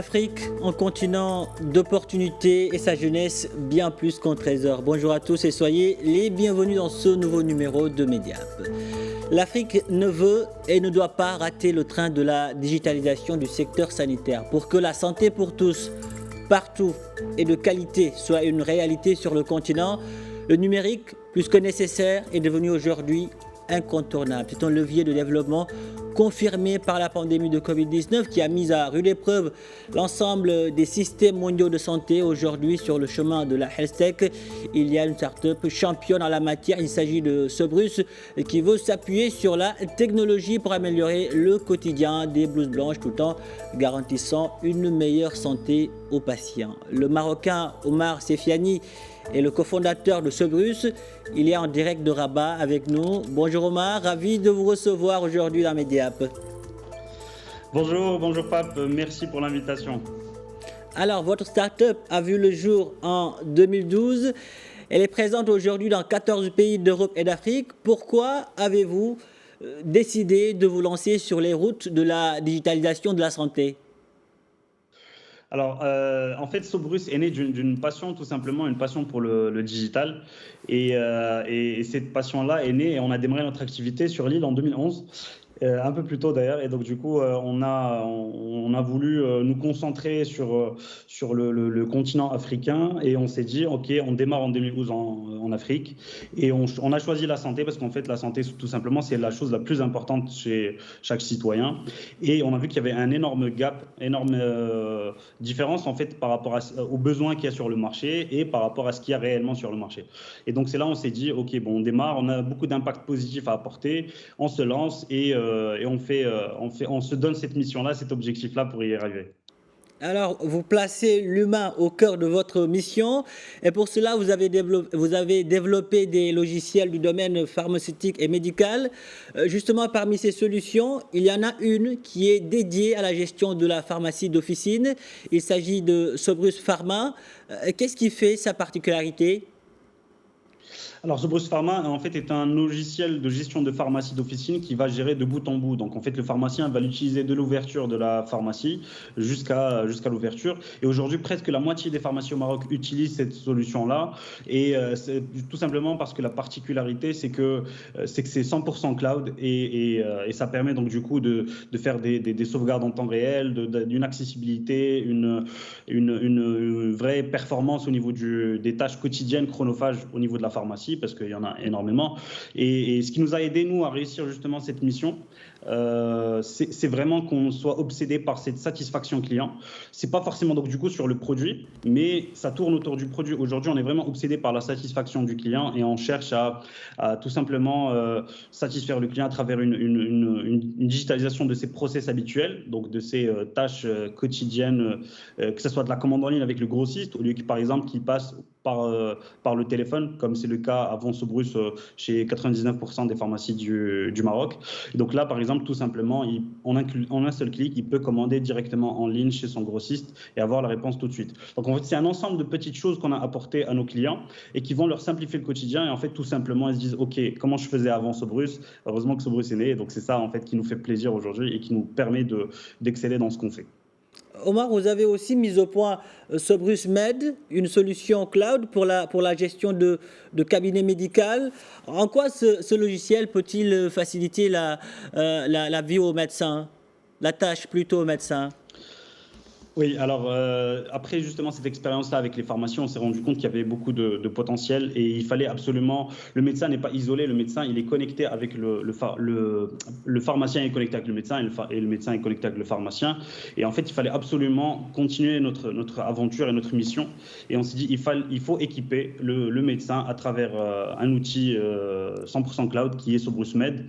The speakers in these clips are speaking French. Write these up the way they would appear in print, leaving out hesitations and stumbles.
L'Afrique, un continent d'opportunités et sa jeunesse bien plus qu'un trésor. Bonjour à tous et soyez les bienvenus dans ce nouveau numéro de Mediap. L'Afrique ne veut et ne doit pas rater le train de la digitalisation du secteur sanitaire. Pour que la santé pour tous, partout et de qualité soit une réalité sur le continent, le numérique, plus que nécessaire, est devenu aujourd'hui incontournable. C'est un levier de développement confirmé par la pandémie de Covid-19 qui a mis à rude épreuve l'ensemble des systèmes mondiaux de santé. Aujourd'hui, sur le chemin de la Health Tech, il y a une start-up championne en la matière. Il s'agit de Sobrus qui veut s'appuyer sur la technologie pour améliorer le quotidien des blouses blanches tout en garantissant une meilleure santé aux patients. Le Marocain Omar Sefiani est le cofondateur de Sobrus. Il est en direct de Rabat avec nous. Bonjour Omar, ravi de vous recevoir aujourd'hui dans Mediap. Bonjour Pape, merci pour l'invitation. Alors, votre start-up a vu le jour en 2012. Elle est présente aujourd'hui dans 14 pays d'Europe et d'Afrique. Pourquoi avez-vous décidé de vous lancer sur les routes de la digitalisation de la santé ? Alors, en fait, Sobrus est né d'une passion, tout simplement, une passion pour le digital. Et cette passion-là est née et on a démarré notre activité sur l'île en 2011. Un peu plus tôt d'ailleurs, et donc du coup on a voulu nous concentrer sur le continent africain et on s'est dit ok, on démarre en 2012 en Afrique et on a choisi la santé parce qu'en fait la santé tout simplement c'est la chose la plus importante chez chaque citoyen et on a vu qu'il y avait un énorme gap, énorme différence en fait par rapport aux besoins qu'il y a sur le marché et par rapport à ce qu'il y a réellement sur le marché. Et donc c'est là on s'est dit ok, bon, on démarre, on a beaucoup d'impact positif à apporter, on se lance et on se donne cette mission-là, cet objectif-là pour y arriver. Alors, vous placez l'humain au cœur de votre mission et pour cela, vous avez développé des logiciels du domaine pharmaceutique et médical. Justement, parmi ces solutions, il y en a une qui est dédiée à la gestion de la pharmacie d'officine. Il s'agit de Sobrus Pharma. Qu'est-ce qui fait sa particularité ? Alors, Sobrus Pharma, en fait, est un logiciel de gestion de pharmacie d'officine qui va gérer de bout en bout. Donc, en fait, le pharmacien va l'utiliser de l'ouverture de la pharmacie jusqu'à l'ouverture. Et aujourd'hui, presque la moitié des pharmacies au Maroc utilisent cette solution-là. Et c'est tout simplement parce que la particularité, c'est que c'est 100% cloud et ça permet donc du coup de faire des sauvegardes en temps réel, d'une accessibilité, une vraie performance au niveau des tâches quotidiennes chronophages au niveau de la pharmacie, parce qu'il y en a énormément. Et ce qui nous a aidé, nous, à réussir justement cette mission, c'est vraiment qu'on soit obsédé par cette satisfaction client. C'est pas forcément donc du coup sur le produit, mais ça tourne autour du produit. Aujourd'hui, on est vraiment obsédé par la satisfaction du client et on cherche à tout simplement satisfaire le client à travers une digitalisation de ses process habituels, donc de ses tâches quotidiennes, que ce soit de la commande en ligne avec le grossiste, au lieu par exemple qu'il passe par le téléphone, comme c'est le cas avant Sobrus chez 99% des pharmacies du Maroc. Et donc là, par exemple, tout simplement, en un seul clic, il peut commander directement en ligne chez son grossiste et avoir la réponse tout de suite. Donc en fait, c'est un ensemble de petites choses qu'on a apportées à nos clients et qui vont leur simplifier le quotidien. Et en fait, tout simplement, ils se disent, OK, comment je faisais avant Sobrus ? Heureusement que Sobrus est né. Et donc c'est ça, en fait, qui nous fait plaisir aujourd'hui et qui nous permet d'exceller dans ce qu'on fait. Omar, vous avez aussi mis au point Sobrus Med, une solution cloud pour la gestion de cabinet médical. En quoi ce logiciel peut-il faciliter la vie aux médecins, la tâche plutôt aux médecins ? Oui, alors après justement cette expérience-là avec les pharmacies, on s'est rendu compte qu'il y avait beaucoup de potentiel et il fallait absolument, le médecin n'est pas isolé, le médecin il est connecté avec le pharmacien est connecté avec le médecin et le médecin est connecté avec le pharmacien et en fait il fallait absolument continuer notre aventure et notre mission et on s'est dit il faut équiper le médecin à travers un outil 100% cloud qui est Sobrus Med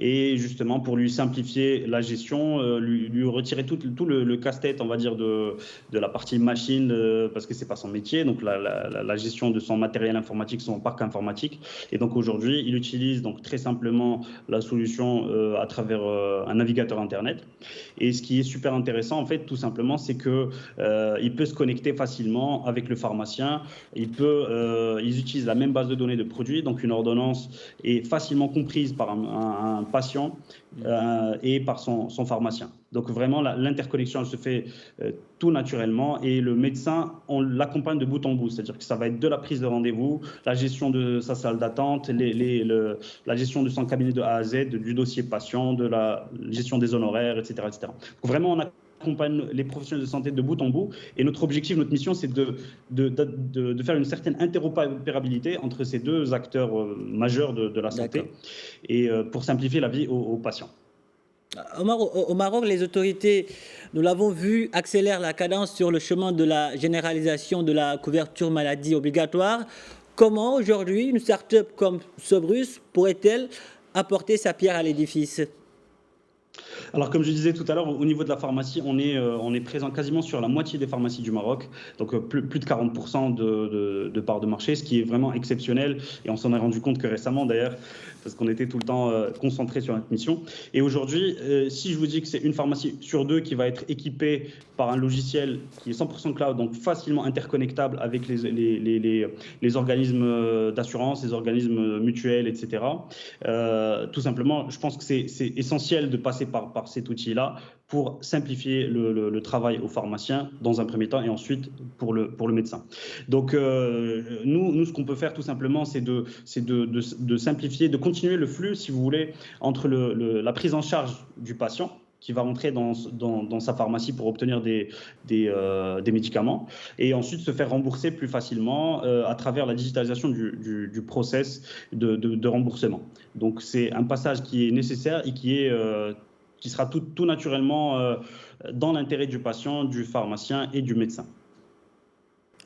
et justement pour lui simplifier la gestion, lui retirer tout le casse-tête on va dire de la partie machine parce que c'est pas son métier, donc la gestion de son matériel informatique, son parc informatique. Et donc aujourd'hui, il utilise donc très simplement la solution à travers un navigateur internet. Et ce qui est super intéressant en fait, tout simplement, c'est que il peut se connecter facilement avec le pharmacien. Ils utilisent la même base de données de produits, donc une ordonnance est facilement comprise par un patient et par son pharmacien. Donc vraiment, l'interconnexion, elle se fait tout naturellement et le médecin, on l'accompagne de bout en bout. C'est-à-dire que ça va être de la prise de rendez-vous, la gestion de sa salle d'attente, la gestion de son cabinet de A à Z, du dossier patient, de la gestion des honoraires, etc. etc. Donc vraiment, on accompagne les professionnels de santé de bout en bout. Et notre objectif, notre mission, c'est de faire une certaine interopérabilité entre ces deux acteurs majeurs de la santé et pour simplifier la vie aux patients. Au Maroc, les autorités, nous l'avons vu, accélèrent la cadence sur le chemin de la généralisation de la couverture maladie obligatoire. Comment aujourd'hui une start-up comme Sobrus pourrait-elle apporter sa pierre à l'édifice ? Alors, comme je disais tout à l'heure, au niveau de la pharmacie, on est présent quasiment sur la moitié des pharmacies du Maroc, donc plus de 40% de part de marché, ce qui est vraiment exceptionnel. Et on s'en est rendu compte que récemment, d'ailleurs, parce qu'on était tout le temps concentré sur notre mission. Et aujourd'hui, si je vous dis que c'est une pharmacie sur deux qui va être équipée par un logiciel qui est 100% cloud, donc facilement interconnectable avec les organismes d'assurance, les organismes mutuels, etc. Tout simplement, je pense que c'est essentiel de passer par cet outil-là pour simplifier le travail aux pharmaciens dans un premier temps et ensuite pour le médecin. Donc, nous, ce qu'on peut faire tout simplement, c'est de simplifier, de continuer le flux, si vous voulez, entre la prise en charge du patient qui va rentrer dans sa pharmacie pour obtenir des médicaments et ensuite se faire rembourser plus facilement à travers la digitalisation du process de remboursement. Donc, c'est un passage qui est nécessaire et qui sera tout naturellement dans l'intérêt du patient, du pharmacien et du médecin.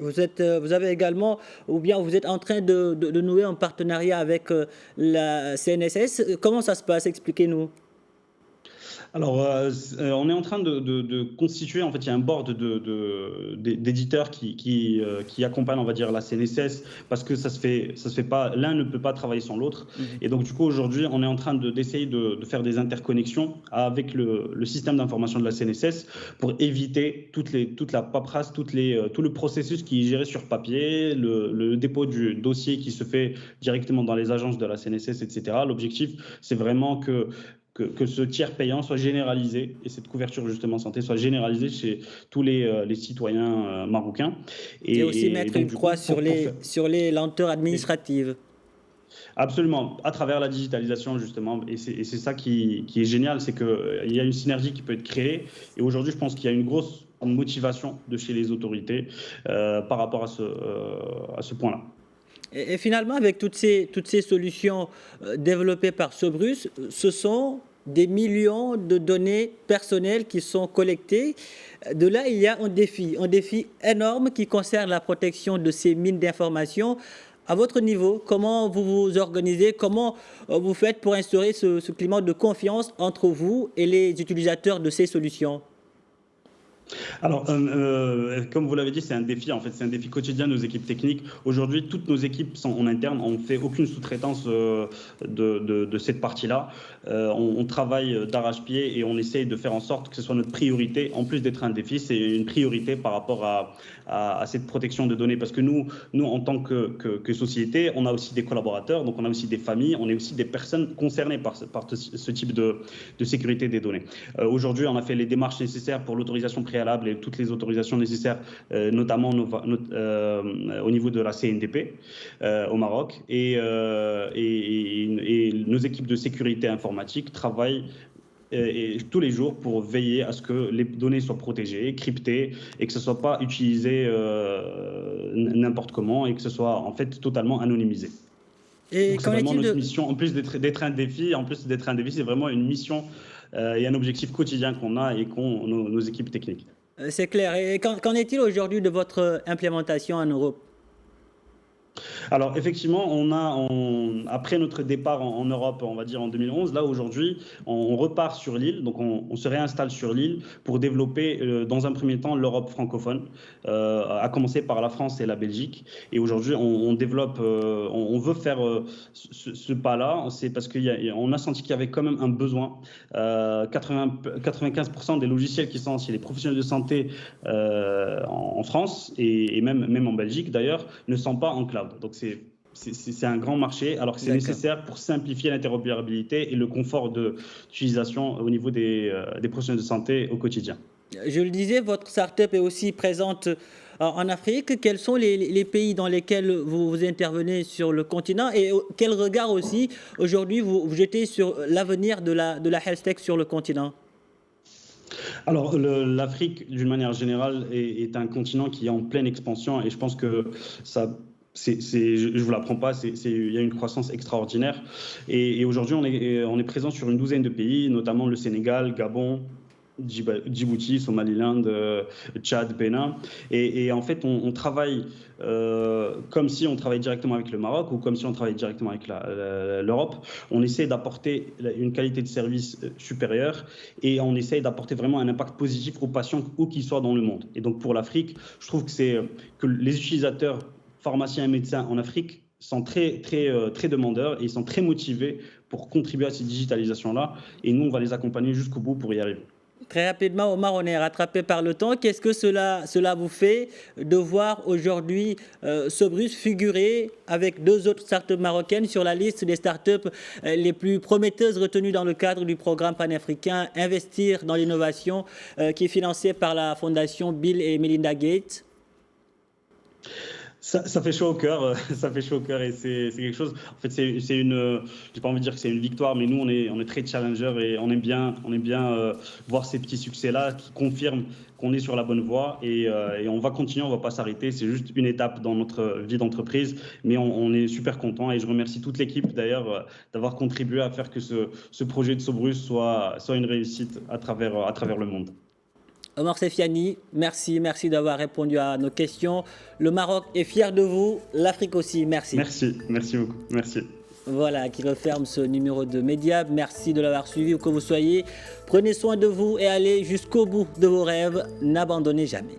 Vous avez également, ou bien vous êtes en train de nouer un partenariat avec la CNSS. Comment ça se passe? Expliquez-nous. Alors, on est en train de constituer, en fait, il y a un board d'éditeurs qui accompagnent, on va dire, la CNSS, parce que ça se fait pas, l'un ne peut pas travailler sans l'autre. Et donc, du coup, aujourd'hui, on est en train d'essayer de faire des interconnexions avec le système d'information de la CNSS pour éviter toute la paperasse, tout le processus qui est géré sur papier, le dépôt du dossier qui se fait directement dans les agences de la CNSS, etc. L'objectif, c'est vraiment que ce tiers payant soit généralisé et cette couverture justement santé soit généralisée chez tous les citoyens marocains. Et aussi mettre une croix sur les lenteurs administratives. Absolument, à travers la digitalisation justement. Et c'est ça qui est génial, c'est qu'il y a une synergie qui peut être créée. Et aujourd'hui, je pense qu'il y a une grosse motivation de chez les autorités par rapport à ce point-là. Et finalement, avec toutes ces solutions développées par Sobrus, ce sont des millions de données personnelles qui sont collectées. De là, il y a un défi énorme qui concerne la protection de ces mines d'informations. À votre niveau, comment vous vous organisez, comment vous faites pour instaurer ce climat de confiance entre vous et les utilisateurs de ces solutions ? Alors, comme vous l'avez dit, c'est un défi. En fait, c'est un défi quotidien de nos équipes techniques. Aujourd'hui, toutes nos équipes sont en interne. On ne fait aucune sous-traitance de cette partie-là. On travaille d'arrache-pied et on essaye de faire en sorte que ce soit notre priorité. En plus d'être un défi, c'est une priorité par rapport à cette protection de données. Parce que nous en tant que société, on a aussi des collaborateurs, donc on a aussi des familles, on est aussi des personnes concernées par ce type de sécurité des données. Aujourd'hui, on a fait les démarches nécessaires pour l'autorisation préalable et toutes les autorisations nécessaires, notamment au niveau de la CNDP au Maroc. Et nos équipes de sécurité informatique travaillent tous les jours pour veiller à ce que les données soient protégées, cryptées et que ce ne soit pas utilisé n'importe comment et que ce soit en fait totalement anonymisé. Et donc, c'est vraiment notre mission, en plus d'être un défi, c'est vraiment une mission et un objectif quotidien qu'on a et qu'ont nos équipes techniques. C'est clair. Et qu'en est-il aujourd'hui de votre implémentation en Europe ? Alors effectivement, après notre départ en Europe, on va dire en 2011, là aujourd'hui, on repart sur l'île, donc on se réinstalle sur l'île pour développer dans un premier temps l'Europe francophone, à commencer par la France et la Belgique. Et aujourd'hui, on développe, on veut faire ce pas-là, c'est parce qu'on a senti qu'il y avait quand même un besoin. 95% des logiciels qui sont chez les professionnels de santé en France et même en Belgique d'ailleurs ne sont pas en cloud. Donc c'est un grand marché, alors que c'est nécessaire pour simplifier l'interopérabilité et le confort d'utilisation au niveau des professionnels de santé au quotidien. Je le disais, votre start-up est aussi présente en Afrique. Quels sont les pays dans lesquels vous intervenez sur le continent et quel regard aussi aujourd'hui vous jetez sur l'avenir de la health tech sur le continent? Alors, l'Afrique, d'une manière générale, est un continent qui est en pleine expansion et je pense que ça. Je ne vous l'apprends pas, il y a une croissance extraordinaire. Et aujourd'hui, on est présent sur une douzaine de pays, notamment le Sénégal, Gabon, Djibouti, Somaliland, Tchad, Bénin. Et en fait, on travaille comme si on travaillait directement avec le Maroc ou comme si on travaillait directement avec l'Europe. On essaie d'apporter une qualité de service supérieure et on essaie d'apporter vraiment un impact positif aux patients où qu'ils soient dans le monde. Et donc pour l'Afrique, je trouve que les utilisateurs pharmaciens et médecins en Afrique sont très demandeurs et ils sont très motivés pour contribuer à cette digitalisation-là. Et nous, on va les accompagner jusqu'au bout pour y arriver. Très rapidement, Omar, on est rattrapé par le temps. Qu'est-ce que cela vous fait de voir aujourd'hui Sobrus figurer avec 2 autres startups marocaines sur la liste des startups les plus prometteuses retenues dans le cadre du programme panafricain Investir dans l'innovation qui est financé par la fondation Bill et Melinda Gates? Ça fait chaud au cœur, ça fait chaud au cœur et c'est quelque chose. En fait, j'ai pas envie de dire que c'est une victoire, mais nous on est très challenger et on aime bien voir ces petits succès-là qui confirment qu'on est sur la bonne voie et on va continuer, on va pas s'arrêter. C'est juste une étape dans notre vie d'entreprise, mais on est super content et je remercie toute l'équipe d'ailleurs d'avoir contribué à faire que ce projet de Sobrus soit une réussite à travers le monde. Omar Sefiani, merci d'avoir répondu à nos questions. Le Maroc est fier de vous, l'Afrique aussi, merci. Merci beaucoup, merci. Voilà, qui referme ce numéro de Mediap. Merci de l'avoir suivi où que vous soyez. Prenez soin de vous et allez jusqu'au bout de vos rêves. N'abandonnez jamais.